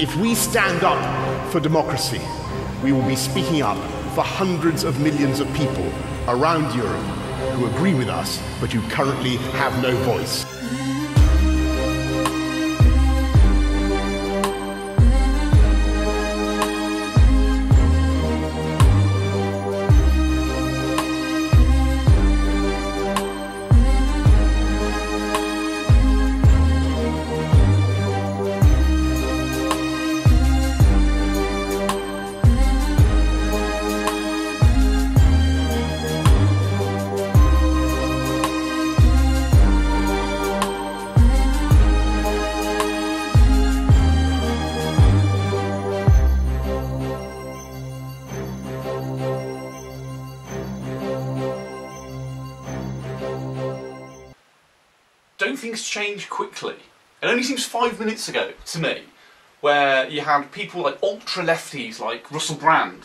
If we stand up for democracy, we will be speaking up for hundreds of millions of people around Europe who agree with us, but who currently have no voice. Don't things change quickly? It only seems 5 minutes ago, to me, where you had people like ultra-lefties like Russell Brand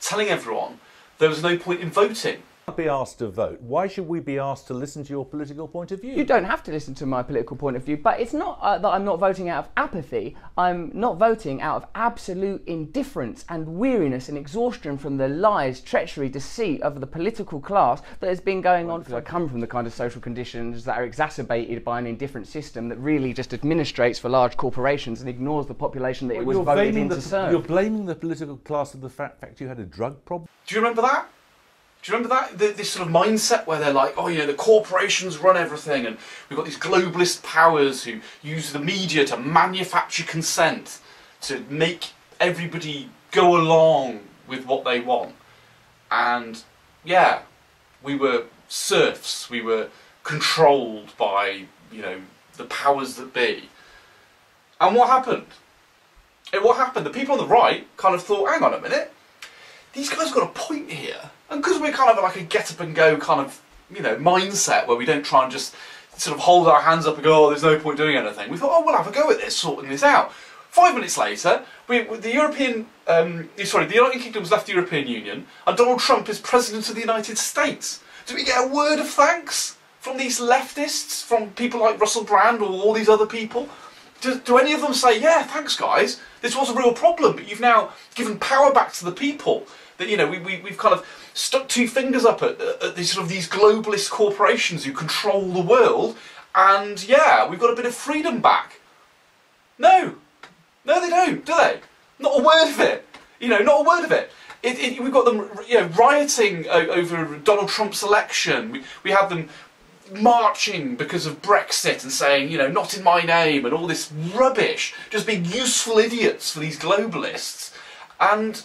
telling everyone there was no point in voting. Be asked to vote. Why should we be asked to listen to your political point of view? You don't have to listen to my political point of view, but it's not that I'm not voting out of apathy. I'm not voting out of absolute indifference and weariness and exhaustion from the lies, treachery, deceit of the political class that has been going on. Because I come from the kind of social conditions that are exacerbated by an indifferent system that really just administrates for large corporations and ignores the population that it was voted in to serve. You're blaming the political class of the fact you had a drug problem? Do you remember that? Do you remember that? This sort of mindset where they're like, oh, you know, the corporations run everything, and we've got these globalist powers who use the media to manufacture consent, to make everybody go along with what they want. And, yeah, we were serfs, we were controlled by, you know, the powers that be. And what happened? The people on the right kind of thought, hang on a minute, these guys got a point here. And because we're kind of like a get up and go kind of, you know, mindset where we don't try and just sort of hold our hands up and go, oh, there's no point doing anything. We thought, oh, we'll have a go at this, sorting this out. 5 minutes later, the United Kingdom's left the European Union, and Donald Trump is President of the United States. Do we get a word of thanks from these leftists, from people like Russell Brand or all these other people? Do any of them say, yeah, thanks guys, this was a real problem, but you've now given power back to the people? That, you know, we've kind of stuck two fingers up at these sort of these globalist corporations who control the world, and yeah, we've got a bit of freedom back. No, they don't, do they? Not a word of it. You know, not a word of it. We've got them, you know, rioting over Donald Trump's election. We had them marching because of Brexit and saying, you know, not in my name, and all this rubbish, just being useful idiots for these globalists. And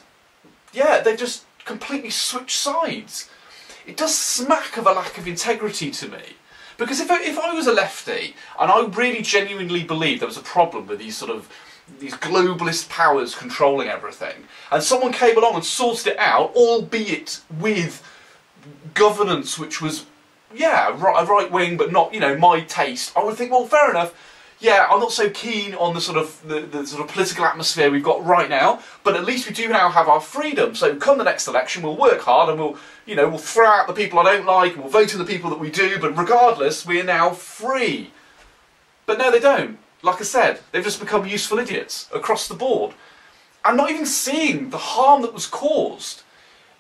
yeah, they've just completely switched sides. It does smack of a lack of integrity to me. Because if I was a lefty, and I really genuinely believed there was a problem with these globalist powers controlling everything, and someone came along and sorted it out, albeit with governance which was, yeah, right wing, but not, you know, my taste, I would think, well, fair enough. Yeah, I'm not so keen on the sort of political atmosphere we've got right now, but at least we do now have our freedom. So come the next election, we'll work hard and we'll throw out the people I don't like and we'll vote in the people that we do, but regardless, we're now free. But no, they don't. Like I said, they've just become useful idiots across the board. And not even seeing the harm that was caused.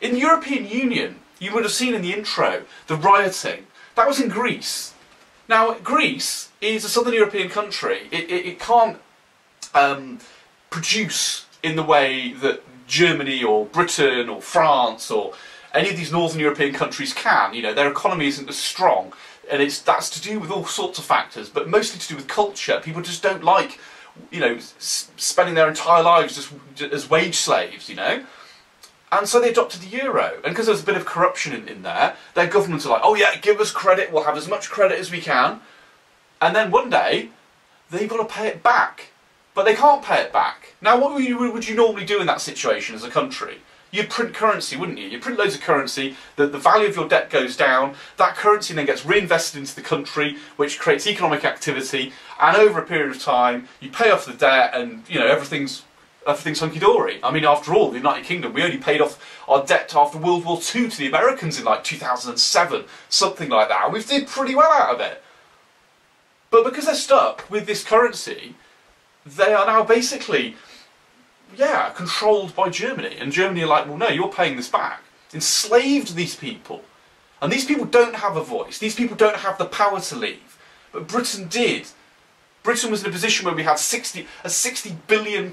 In the European Union, you would have seen in the intro, the rioting. That was in Greece. Now, Greece is a southern European country. It can't produce in the way that Germany or Britain or France or any of these northern European countries can. You know, their economy isn't as strong, and that's to do with all sorts of factors, but mostly to do with culture. People just don't like, you know, spending their entire lives just as wage slaves, you know. And so they adopted the euro, and because there's a bit of corruption in there, their governments are like, oh yeah, give us credit, we'll have as much credit as we can. And then one day, they've got to pay it back. But they can't pay it back. Now, what would you normally do in that situation as a country? You'd print currency, wouldn't you? You'd print loads of currency, the value of your debt goes down, that currency then gets reinvested into the country, which creates economic activity, and over a period of time, you pay off the debt, and, you know, everything's hunky-dory. I mean, after all, the United Kingdom, we only paid off our debt after World War II to the Americans in like 2007, something like that, and we did pretty well out of it. But because they're stuck with this currency, they are now basically yeah, controlled by Germany. And Germany are like, well, no, you're paying this back. Enslaved these people. And these people don't have a voice. These people don't have the power to leave. But Britain did. Britain was in a position where we had a £60 billion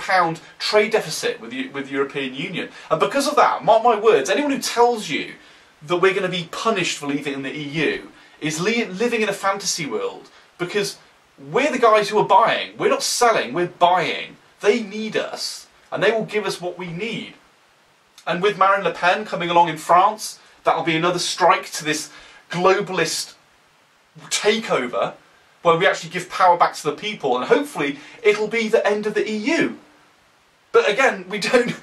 trade deficit with the European Union. And because of that, mark my words, anyone who tells you that we're going to be punished for leaving the EU is living in a fantasy world. Because we're the guys who are buying. We're not selling, we're buying. They need us, and they will give us what we need. And with Marine Le Pen coming along in France, that'll be another strike to this globalist takeover, where we actually give power back to the people, and hopefully it'll be the end of the EU. But again, we don't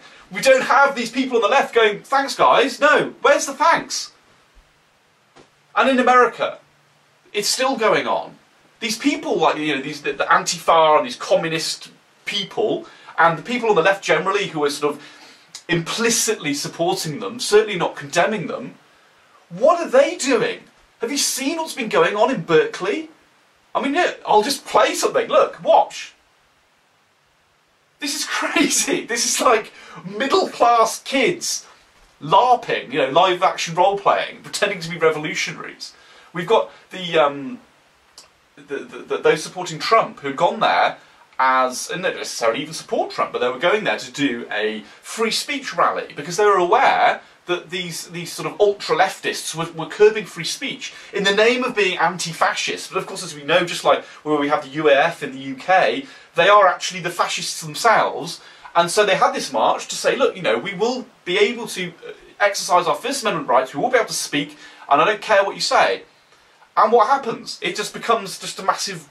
have these people on the left going, thanks guys. No, where's the thanks? And in America, it's still going on. These people, like, you know, the Antifa and these communist people, and the people on the left generally who are sort of implicitly supporting them, certainly not condemning them, what are they doing? Have you seen what's been going on in Berkeley? I mean, yeah, I'll just play something. Look, watch. This is crazy. This is like middle-class kids LARPing, you know, live-action role-playing, pretending to be revolutionaries. We've got those supporting Trump who'd gone there as, and they don't necessarily even support Trump, but they were going there to do a free speech rally because they were aware that these sort of ultra-leftists were curbing free speech in the name of being anti-fascist. But of course, as we know, just like where we have the UAF in the UK, they are actually the fascists themselves. And so they had this march to say, look, you know, we will be able to exercise our First Amendment rights, we will be able to speak, and I don't care what you say. And what happens? It just becomes just a massive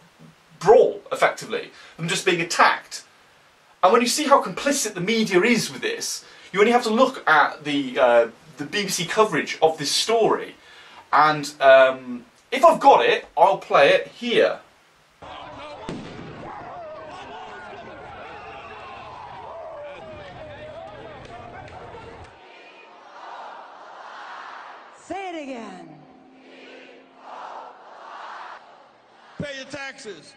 brawl, effectively, them just being attacked. And when you see how complicit the media is with this, you only have to look at the BBC coverage of this story. And if I've got it, I'll play it here. Say it again. Pay your taxes.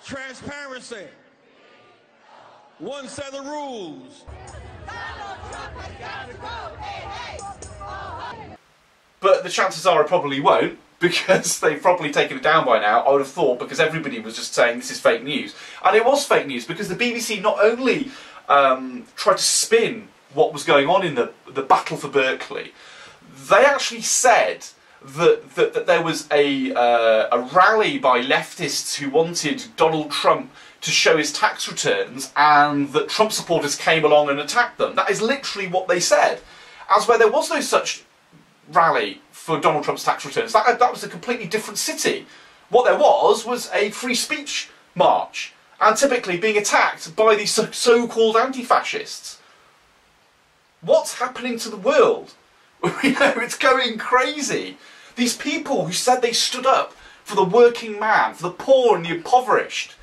Transparency. One set of rules. But the chances are it probably won't, because they've probably taken it down by now, I would have thought, because everybody was just saying this is fake news. And it was fake news, because the BBC not only tried to spin what was going on in the battle for Berkeley, they actually said that there was a rally by leftists who wanted Donald Trump to show his tax returns, and that Trump supporters came along and attacked them. That is literally what they said. As where there was no such rally for Donald Trump's tax returns. That was a completely different city. What there was a free speech march, and typically being attacked by these so-called anti-fascists. What's happening to the world? You know, it's going crazy. These people who said they stood up for the working man, for the poor and the impoverished,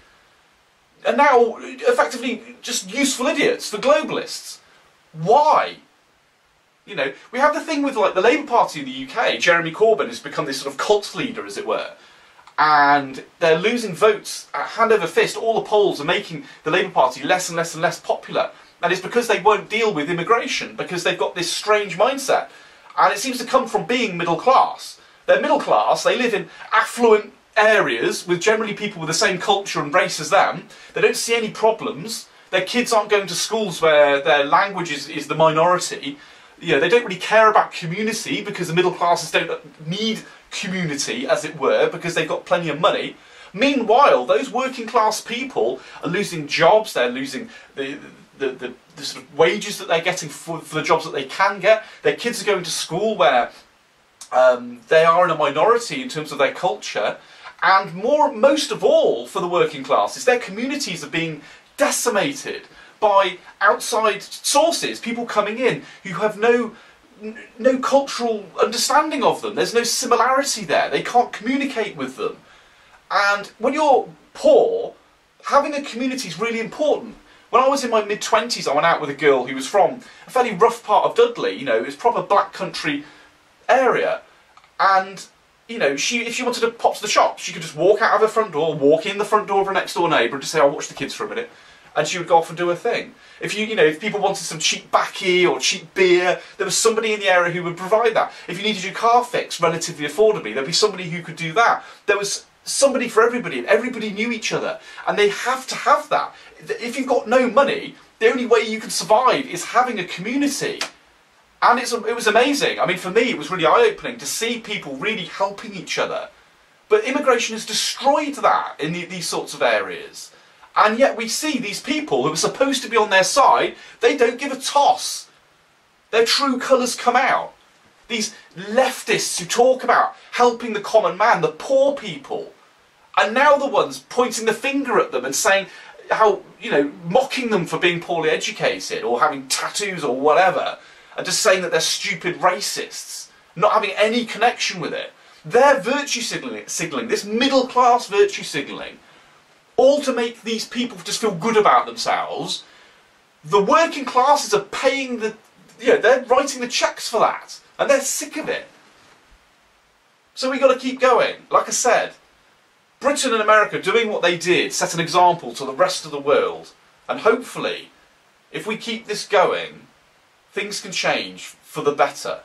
are now effectively just useful idiots, the globalists. Why? You know, we have the thing with like the Labour Party in the UK. Jeremy Corbyn has become this sort of cult leader, as it were. And they're losing votes hand over fist. All the polls are making the Labour Party less and less and less popular. And it's because they won't deal with immigration, because they've got this strange mindset. And it seems to come from being middle class. They're middle class, they live in affluent areas with generally people with the same culture and race as them. They don't see any problems. Their kids aren't going to schools where their language is the minority. You know, they don't really care about community, because the middle classes don't need community, as it were, because they've got plenty of money. Meanwhile, those working class people are losing jobs, they're losing the sort of wages that they're getting for the jobs that they can get. Their kids are going to school where they are in a minority in terms of their culture. And most of all, for the working classes, their communities are being decimated by outside sources, people coming in who have no cultural understanding of them. There's no similarity there. They can't communicate with them. And when you're poor, having a community is really important. When I was in my mid-20s, I went out with a girl who was from a fairly rough part of Dudley. You know, it was proper black country area. And, you know, if she wanted to pop to the shop, she could just walk out of her front door, walk in the front door of her next door neighbour and just say, I'll watch the kids for a minute. and she would go off and do her thing. If if people wanted some cheap baccy or cheap beer, there was somebody in the area who would provide that. If you needed your car fixed relatively affordably, there'd be somebody who could do that. There was somebody for everybody, and everybody knew each other, and they have to have that. If you've got no money, the only way you can survive is having a community. And it was amazing. I mean, for me, it was really eye-opening to see people really helping each other. But immigration has destroyed that in these sorts of areas. And yet we see these people who are supposed to be on their side, they don't give a toss. Their true colours come out. These leftists who talk about helping the common man, the poor people, are now the ones pointing the finger at them and saying how, mocking them for being poorly educated or having tattoos or whatever, and just saying that they're stupid racists, not having any connection with it. They're virtue signalling, this middle class virtue signalling, all to make these people just feel good about themselves. The working classes are paying they're writing the checks for that, and they're sick of it. So we've got to keep going. Like I said, Britain and America doing what they did set an example to the rest of the world, and hopefully, if we keep this going, things can change for the better.